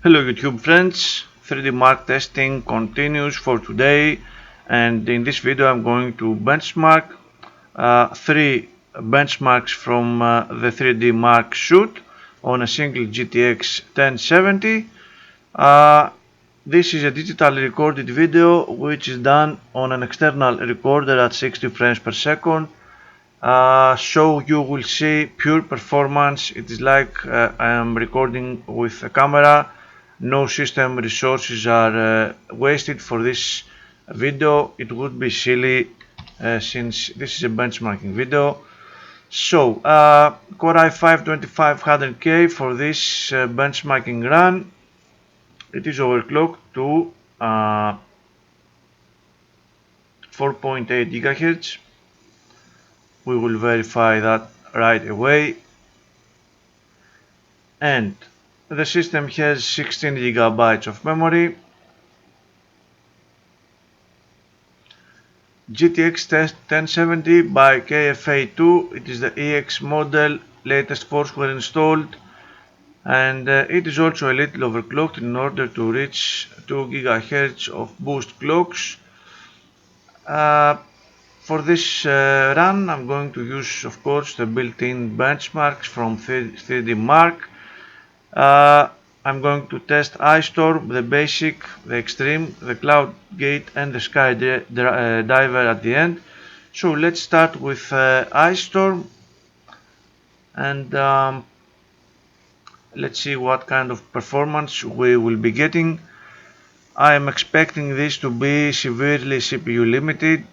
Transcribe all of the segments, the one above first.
Hello YouTube friends, 3Dmark testing continues for today, and in this video I'm going to benchmark three benchmarks from the 3Dmark shoot on a single GTX 1070. This is a digitally recorded video which is done on an external recorder at 60 frames per second. So you will see pure performance. It is like I am recording with a camera. No system resources are wasted for this video. It would be silly since this is a benchmarking video. So Core i5 2500K for this benchmarking run. It is overclocked to 4.8 GHz. We will verify that right away. And the system has 16 GB of memory. GTX 1070 by KFA2. It is the EX model, latest firmware installed, and it is also a little overclocked in order to reach 2 GHz of boost clocks. For this run I'm going to use, of course, the built-in benchmarks from 3Dmark. I'm going to test iStorm, the basic, the extreme, the cloud gate, and the sky diver at the end. So let's start with iStorm, and let's see what kind of performance we will be getting. I am expecting this to be severely CPU limited,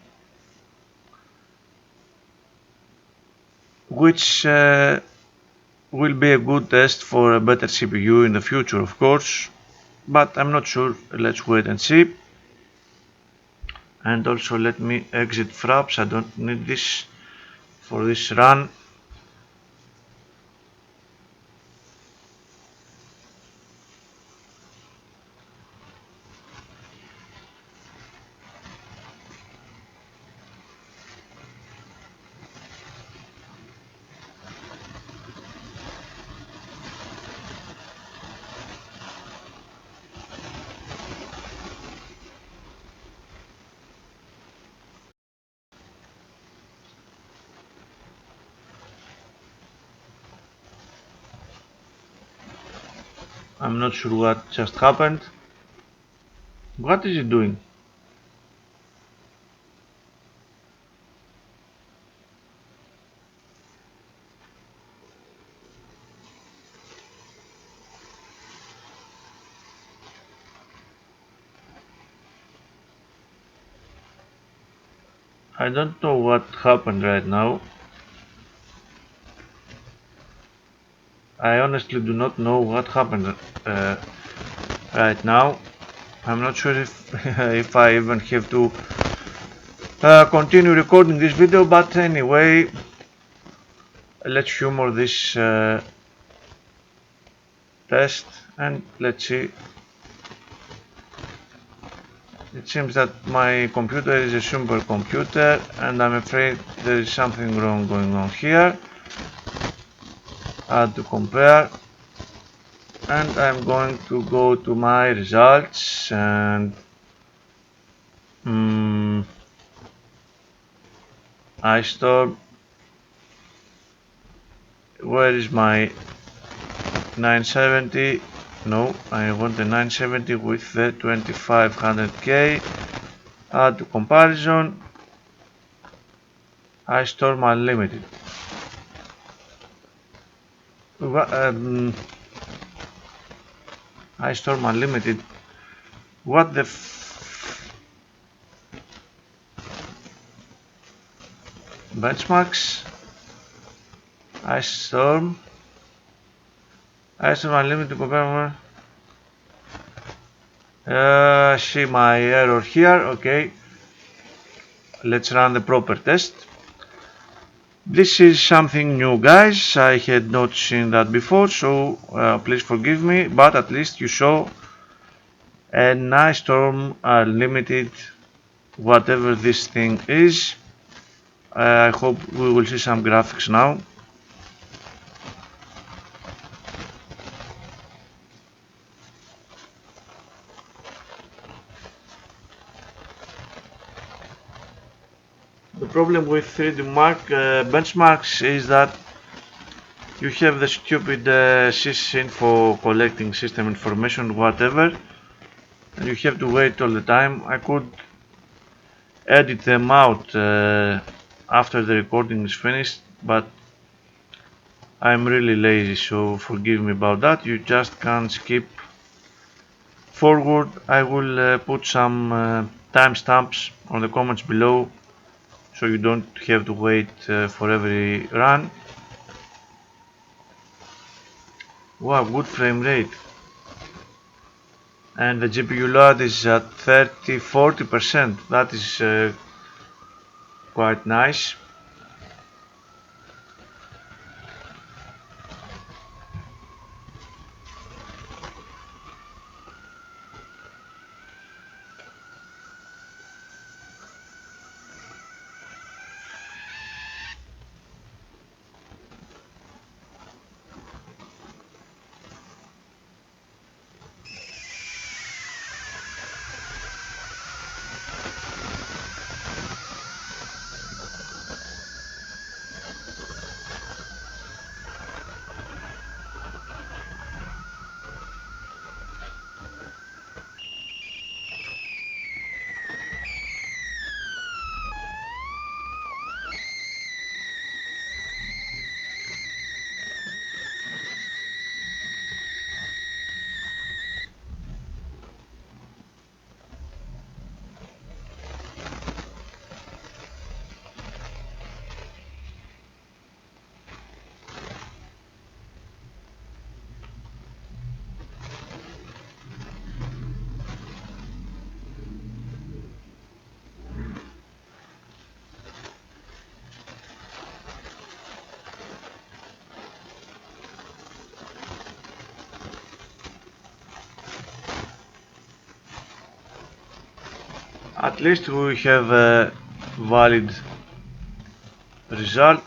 which will be a good test for a better CPU in the future, of course, but I'm not sure. Let's wait and see. And also let me exit Fraps. I don't need this for this run. I'm not sure what just happened. What is it doing? I don't know what happened right now. I honestly do not know what happened right now. I'm not sure if I even have to continue recording this video, but anyway, let's humor this test and let's see. It seems that my computer is a supercomputer, and I'm afraid there is something wrong going on here. Add to compare, and I'm going to go to my results and iStorm. Where is my 970? No, I want the 970 with the 2500K. Add to comparison. iStorm Unlimited. iStorm Unlimited. What the benchmarks? iStorm Unlimited compare. See my error here. Okay, let's run the proper test. This is something new, guys. I had not seen that before, so please forgive me, but at least you saw a nice iStorm Unlimited, whatever this thing is. I hope we will see some graphics now. problem with 3Dmark benchmarks is that you have the stupid sysinfo collecting system information, whatever, and you have to wait all the time. I could edit them out after the recording is finished, but I'm really lazy, so forgive me about that. You just can skip forward. I will put some timestamps on the comments below, so you don't have to wait for every run. Wow, good frame rate. And the GPU load is at 30–40%. That is quite nice. At least we have a valid result.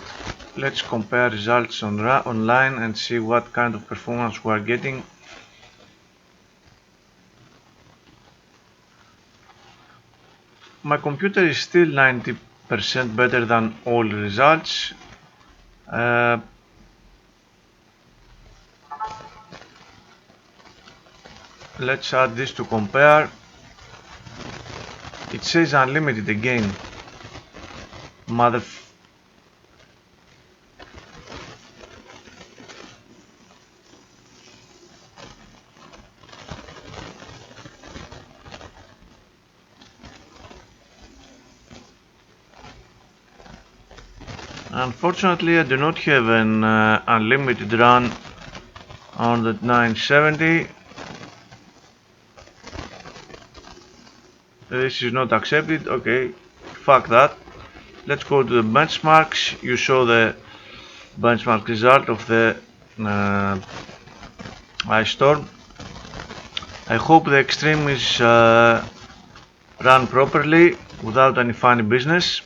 Let's compare results online and see what kind of performance we are getting. My computer is still 90% better than all results. Let's add this to compare. It says unlimited again. Unfortunately, I do not have an unlimited run on the 970. This is not accepted. Okay, fuck that. Let's go to the benchmarks. You saw the benchmark result of the ice storm. I hope the extreme is run properly without any funny business.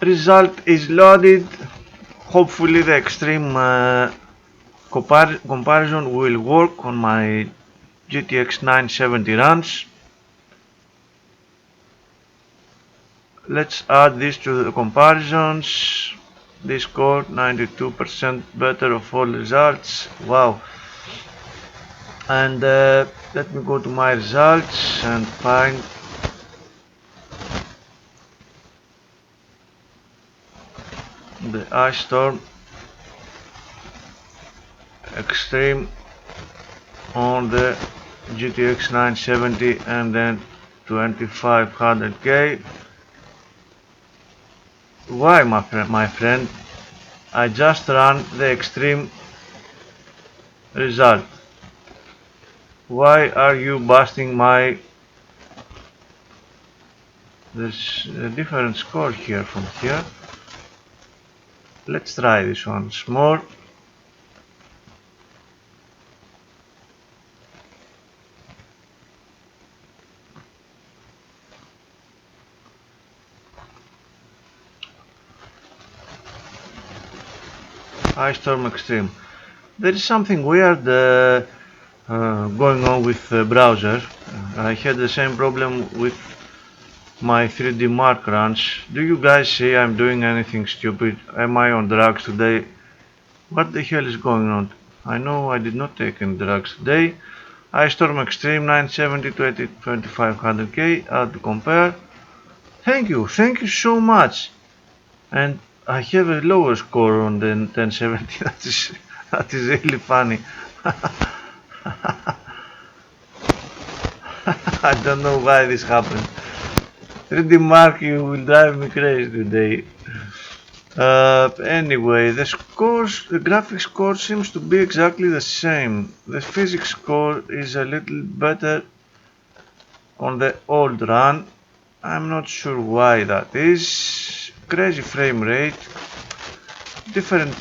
Result is loaded. Hopefully the extreme comparison will work on my GTX 970 runs. Let's add this to the comparisons. This score 92% better of all results. Wow. And let me go to my results and find the Ice Storm Extreme on the GTX 970 and then 2500K. Why, my friend? I just ran the extreme result. Why are you busting my... There's a different score here from here. Let's try this once more. Ice Storm Extreme. There is something weird going on with the browser. I had the same problem with my 3Dmark runs. Do you guys see I'm doing anything stupid? Am I on drugs today? What the hell is going on? I know I did not take any drugs today. Ice Storm Extreme 970 to 2500K. Add to compare. Thank you so much. And I have a lower score on the 1070. That is really funny. I don't know why this happened. 3Dmark, you will drive me crazy today. Anyway, the graphics score seems to be exactly the same. The physics score is a little better on the old run. I'm not sure why that is. Crazy frame rate. Different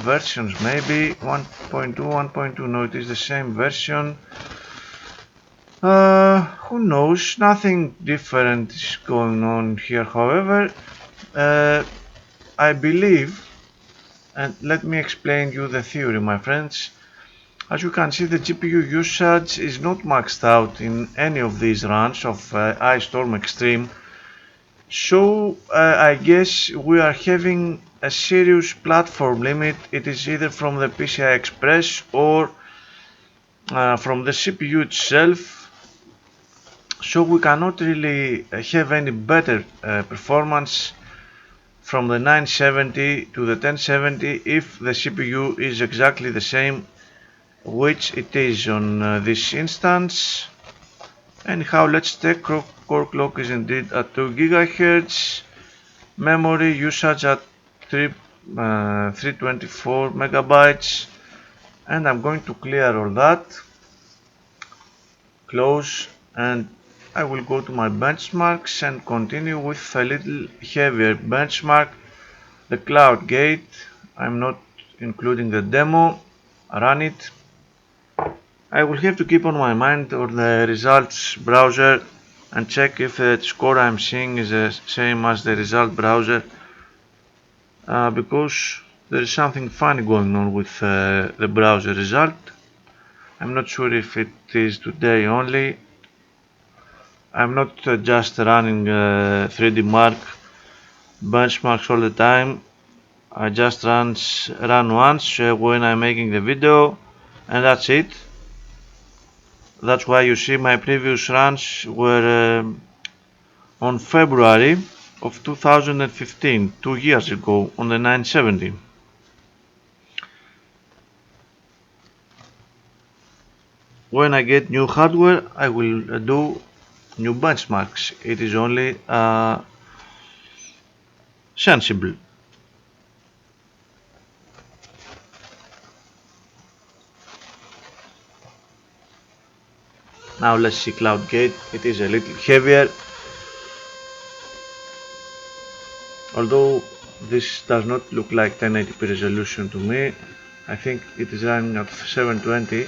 versions maybe. 1.2, 1.2, no, it is the same version. Who knows? Nothing different is going on here, however. I believe, and let me explain you the theory, my friends. As you can see, the GPU usage is not maxed out in any of these runs of Ice Storm Extreme. So I guess we are having a serious platform limit. It is either from the PCI Express or from the CPU itself. So we cannot really have any better performance from the 970 to the 1070 if the CPU is exactly the same, which it is on this instance. Anyhow, let's check. Core clock is indeed at 2 GHz. Memory usage at 324 megabytes. And I'm going to clear all that. Close, and I will go to my benchmarks and continue with a little heavier benchmark, the Cloud Gate. I'm not including the demo. Run it. I will have to keep on my mind on the results browser and check if the score I'm seeing is the same as the result browser, because there is something funny going on with the browser result. I'm not sure if it is today only. I'm not just running 3Dmark benchmarks all the time. I just run once when I'm making the video, and that's it. That's why you see my previous runs were on February of 2015, 2 years ago, on the 970. When I get new hardware, I will do new benchmarks. It is only sensible. Now let's see CloudGate. It is a little heavier, although this does not look like 1080p resolution to me. I think it is running at 720.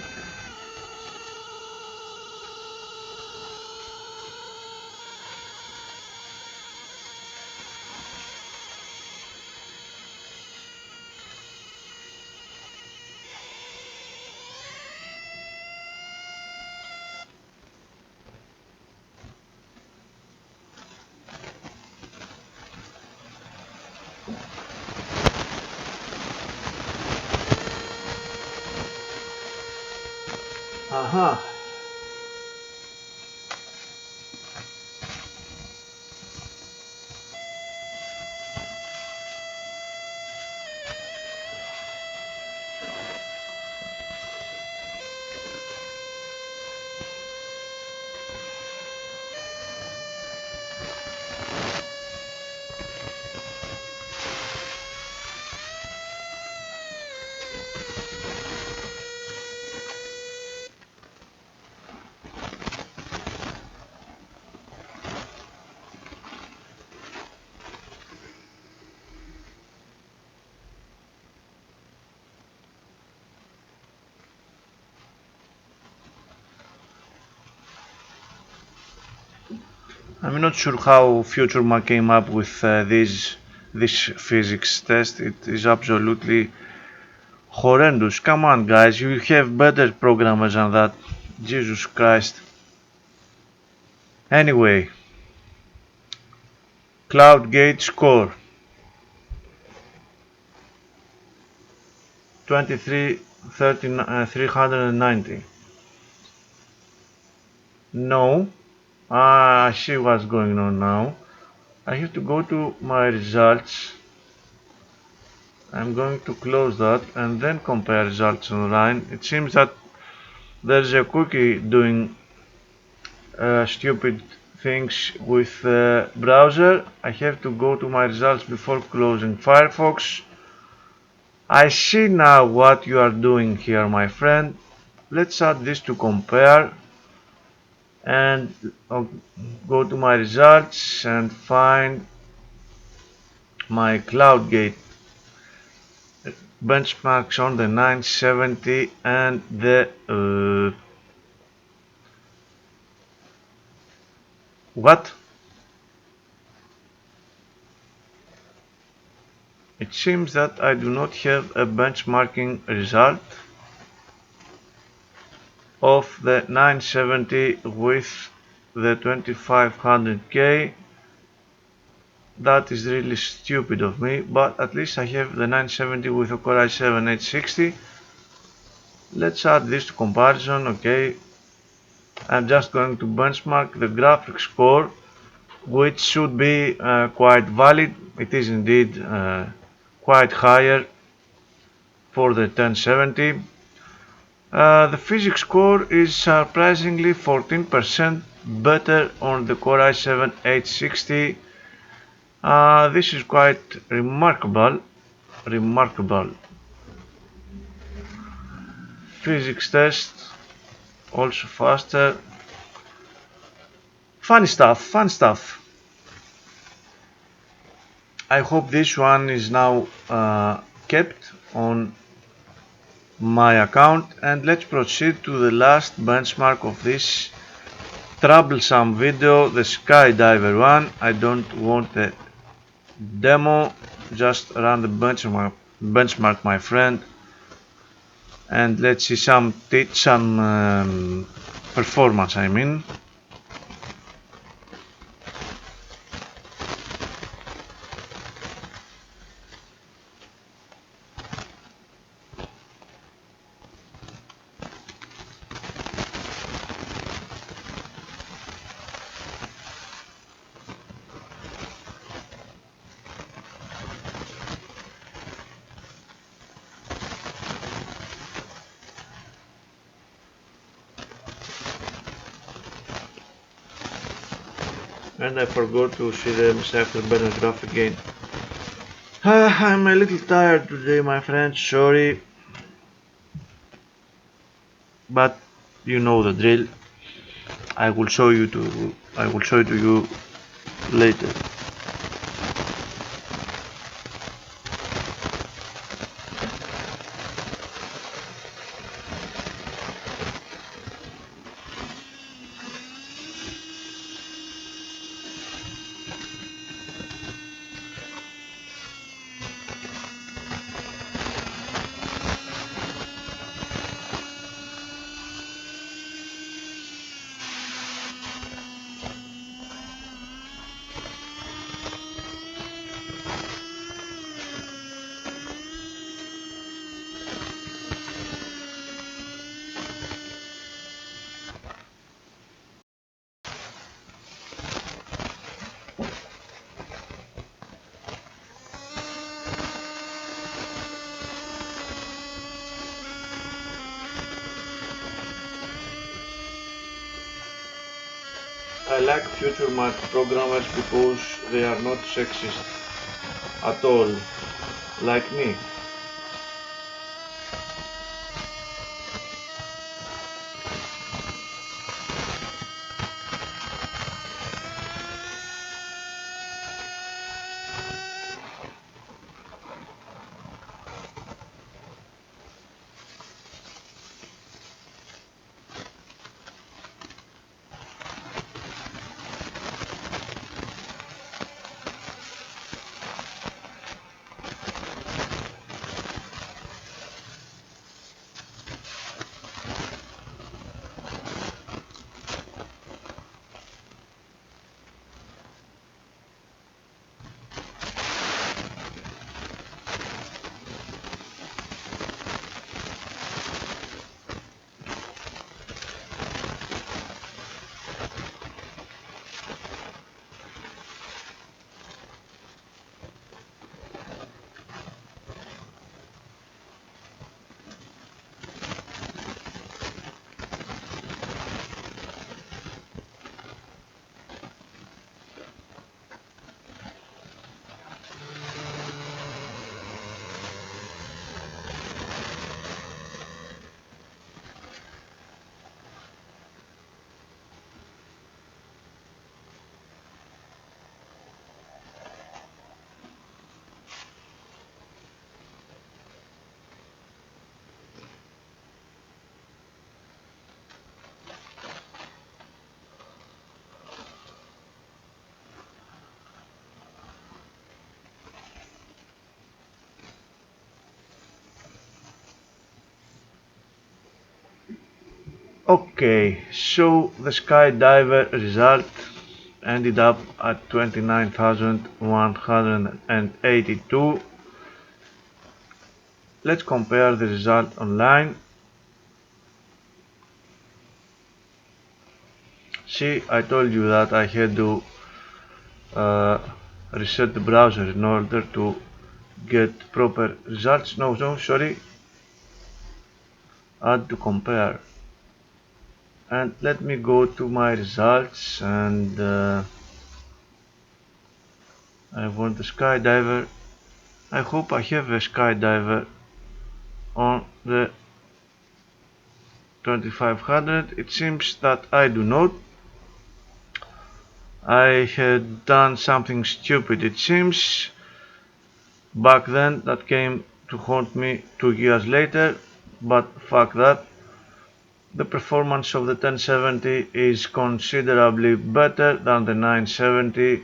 Aha. I'm not sure how FutureMark came up with this physics test. It is absolutely horrendous. Come on, guys, you have better programmers than that. Jesus Christ. Anyway, CloudGate score 390. No, I see what's going on now. I have to go to my results. I'm going to close that and then compare results online. It seems that there's a cookie doing stupid things with the browser. I have to go to my results before closing Firefox. I see now what you are doing here, my friend. Let's add this to compare and I'll go to my results and find my CloudGate benchmarks on the 970 and the what? It seems that I do not have a benchmarking result of the 970 with the 2500K. That is really stupid of me, but at least I have the 970 with a Core i7 H60. Let's add this to comparison. Okay, I'm just going to benchmark the graphics score, which should be quite valid. It is indeed quite higher for the 1070. The physics score is surprisingly 14% better on the Core i7 H60. This is quite remarkable. Physics test also faster. Fun stuff. I hope this one is now kept on my account, and let's proceed to the last benchmark of this troublesome video, the skydiver one. I don't want the demo, just run the benchmark, my friend, and let's see some performance, I mean. And I forgot to see the afterburner graph again. I'm a little tired today, my friend, sorry, but you know the drill. I will show it to you later. I like FutureMark programmers because they are not sexist at all, like me. Okay, so the skydiver result ended up at 29,182. Let's compare the result online. See, I told you that I had to uh, reset the browser in order to get proper results. No, sorry, add to compare. And let me go to my results, and I want the skydiver. I hope I have a skydiver on the 2500. It seems that I do not. I had done something stupid, it seems, back then that came to haunt me 2 years later, but fuck that. The performance of the 1070 is considerably better than the 970.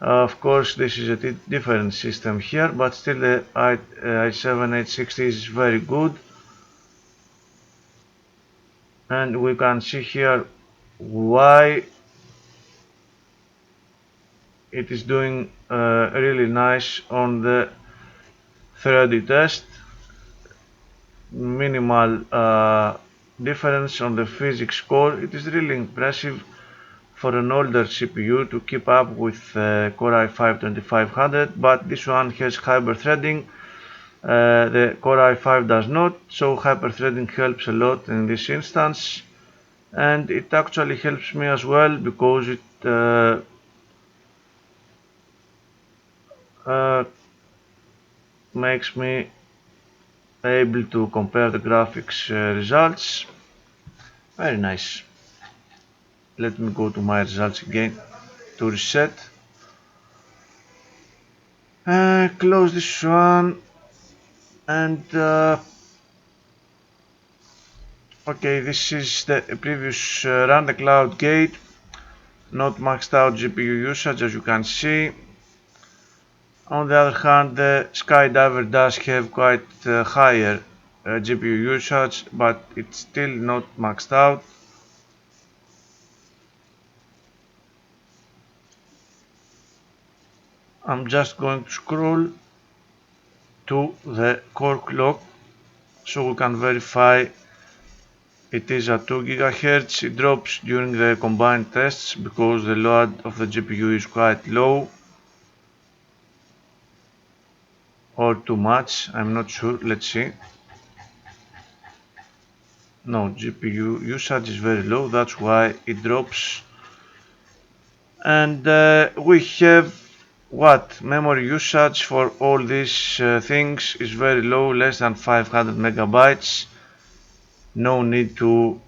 Of course, this is a different system here, but still the i7 860 is very good. And we can see here why it is doing really nice on the 3D test. Minimal difference on the physics score. It is really impressive for an older CPU to keep up with Core i5 2500, but this one has hyper-threading. The Core i5 does not, so hyper-threading helps a lot in this instance, and it actually helps me as well because it makes me able to compare the graphics results. Very nice. Let me go to my results again to reset. Close this one, and okay, this is the previous run the cloud gate, not maxed out GPU usage as you can see. On the other hand, the skydiver does have quite higher GPU usage, but it's still not maxed out. I'm just going to scroll to the core clock so we can verify it is at 2 GHz. It drops during the combined tests because the load of the GPU is quite low or too much, I'm not sure, let's see. No, GPU usage is very low, that's why it drops and we have what memory usage for all these things is very low, less than 500 megabytes. No need to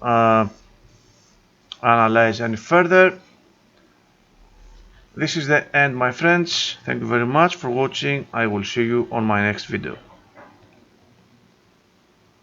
analyze any further. This is the end, my friends. Thank you very much for watching. I will see you on my next video.